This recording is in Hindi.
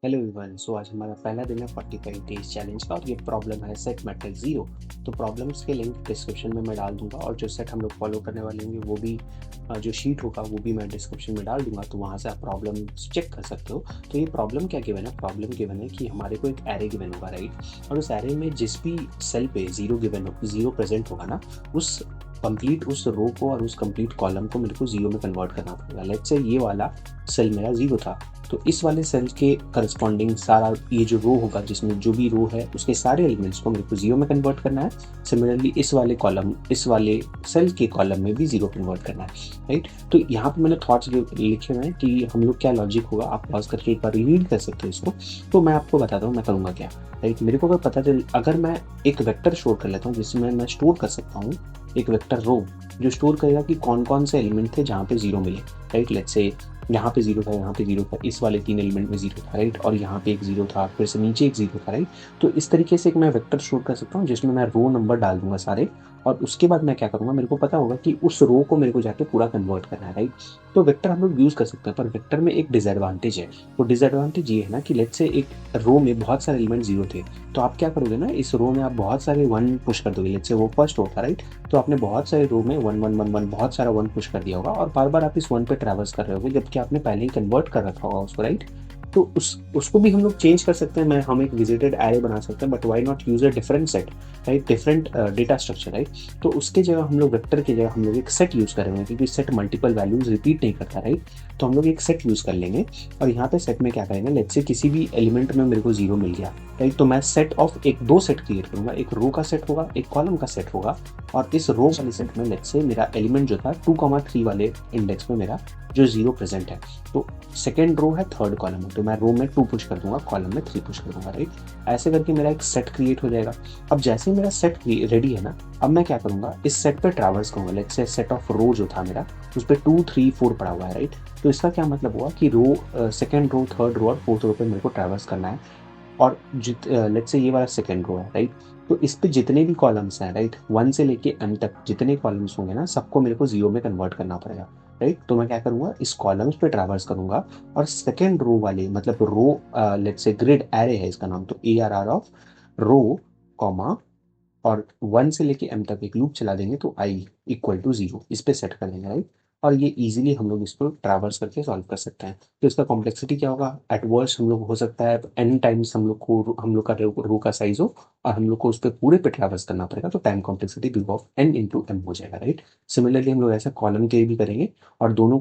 Hello everyone. सो आज हमारा पहला दिन है 45 डेज चैलेंज का और ये प्रॉब्लम है सेट मैट्रिक्स जीरो। तो प्रॉब्लम्स के लिंक डिस्क्रिप्शन में मैं डाल दूंगा और जो सेट हम लोग फॉलो करने वाले होंगे वो भी जो शीट होगा वो भी मैं डिस्क्रिप्शन में डाल दूंगा, तो वहाँ से आप प्रॉब्लम चेक कर सकते हो। तो ये प्रॉब्लम क्या गिवन है? प्रॉब्लम गिवन है कि हमारे को एक एरे गिवन होगा, राइट? और उस एरे में जिस भी सेल पे जीरो प्रेजेंट होगा ना, उस कंप्लीट उस रो को और उस कंप्लीट कॉलम को मेरे को जीरो में कन्वर्ट करना पड़ेगा। लेट्स से ये वाला सेल मेरा जीरो था, तो इस वाले सेल के करस्पॉन्डिंग सारा ये जो रो होगा, जिसमें जो भी रो है उसके सारे एलिमेंट्स को मेरे को जीरो में कन्वर्ट करना है। सिमिलरली इस वाले कॉलम, इस वाले सेल के कॉलम में भी जीरो कन्वर्ट करना है, राइट? तो यहाँ पे मैंने थॉट्स लिखे हुए हैं कि हम लोग क्या लॉजिक होगा। आप पॉज करके एक बार रीड कर सकते हो इसको। तो मैं आपको बताता हूँ मैं करूँगा क्या, राइट? मेरे को अगर पता चल, अगर मैं एक वेक्टर स्टोर कर लेता हूँ जिसमें मैं स्टोर कर सकता हूँ एक वेक्टर रो जो स्टोर करेगा कि कौन कौन से एलिमेंट थे जहाँ पे जीरो मिले, राइट? लेट्स से यहाँ पे जीरो था, यहाँ पे जीरो था, इस वाले 3 एलिमेंट में जीरो था, राइट? और यहाँ पे एक जीरो था, फिर से नीचे एक जीरो था, राइट? तो इस तरीके से एक मैं वेक्टर स्टोर कर सकता हूँ जिसमें मैं रो नंबर डाल दूंगा सारे, और उसके बाद मैं क्या करूंगा, मेरे को पता होगा कि उस रो को मेरे को जाके पूरा कन्वर्ट करना है, राइट? तो वेक्टर हम लोग यूज कर सकते हैं, पर वेक्टर में एक डिसएडवांटेज है। वो डिसएडवांटेज ये है ना कि लेट्स से एक रो में बहुत सारे एलिमेंट जीरो थे, तो आप क्या करोगे ना, इस रो में आप बहुत सारे वन पुश कर दोगे। लेट्स से वो फर्स्ट रो था, राइट? तो आपने बहुत सारे रो में वन वन वन वन बहुत सारा वन पुश कर दिया होगा और बार बार आप इस वन पे ट्रैवर्स कर रहे होगे, जबकि आपने पहले ही कन्वर्ट कर रखा होगा उसको, राइट? तो उसको भी हम लोग चेंज कर सकते हैं। हम एक विजिटेड एरे बना सकते हैं, but why not use a different set, right? Different data structure, right? तो उसके जगह हम लोग वेक्टर की जगह हम लोग एक सेट यूज करेंगे, क्योंकि सेट मल्टीपल वैल्यूज रिपीट नहीं करता, राइट? तो हम लोग एक सेट यूज कर लेंगे और यहाँ पे सेट में क्या करेंगे, लेट्स से किसी भी एलिमेंट में मेरे को जीरो मिल गया, राइट? तो मैं सेट ऑफ एक दो सेट क्रिएट करूंगा, एक रो का सेट होगा, एक कॉलम का सेट होगा। और इस रो वाले सेट में लेट्स से मेरा एलिमेंट जो था 2,3 वाले इंडेक्स में मेरा जो जीरो प्रेजेंट है, तो सेकेंड रो है, थर्ड कॉलम है, तो मैं रो में 2 पुश कर दूंगा, कॉलम में 3 पुश कर दूंगा, राइट? ऐसे करके मेरा एक सेट क्रिएट हो जाएगा। अब जैसे ही मेरा सेट रेडी है ना, अब मैं क्या करूंगा, इस सेट पे ट्रैवर्स करूंगा। लेट्स से सेट ऑफ रो जो था मेरा, उस पर 2 3 4 पड़ा हुआ है, राइट? तो इसका क्या मतलब हुआ कि रो, सेकेंड रो, थर्ड रो और फोर्थ रो पे मेरे को ट्रैवर्स करना है। और लेट्स से ये वाला सेकेंड रो है, राइट? तो इस पे जितने भी कॉलम्स हैं, राइट, 1 से लेके एन तक जितने कॉलम्स होंगे ना, सबको मेरे को जीरो में कन्वर्ट करना पड़ेगा, राइट? तो मैं क्या करूंगा, इस कॉलम्स पे ट्रैवर्स करूंगा और सेकेंड रो वाले, मतलब रो, लेट्स से ग्रिड एरे है इसका नाम, तो ARR ऑफ रो, कॉमा, और 1 से लेके m तक एक लूप चला देंगे, तो आई इक्वल टू जीरो इस पे सेट कर देंगे, राइट? और ये इजीली हम लोग इसको ट्रैवर्स करके सॉल्व कर सकते हैं। तो इसका कॉम्प्लेक्सिटी क्या होगा, एट वर्स्ट हम लोग हो सकता है n टाइम्स हम लोग का रो का साइज हो और हम लोग को उस पर पूरे पे ट्रैवर्स करना पड़ेगा, तो time complexity big of n into m हो जाएगा, राइट? सिमिलरली हम लोग ऐसा कॉलम के भी करेंगे और दोनों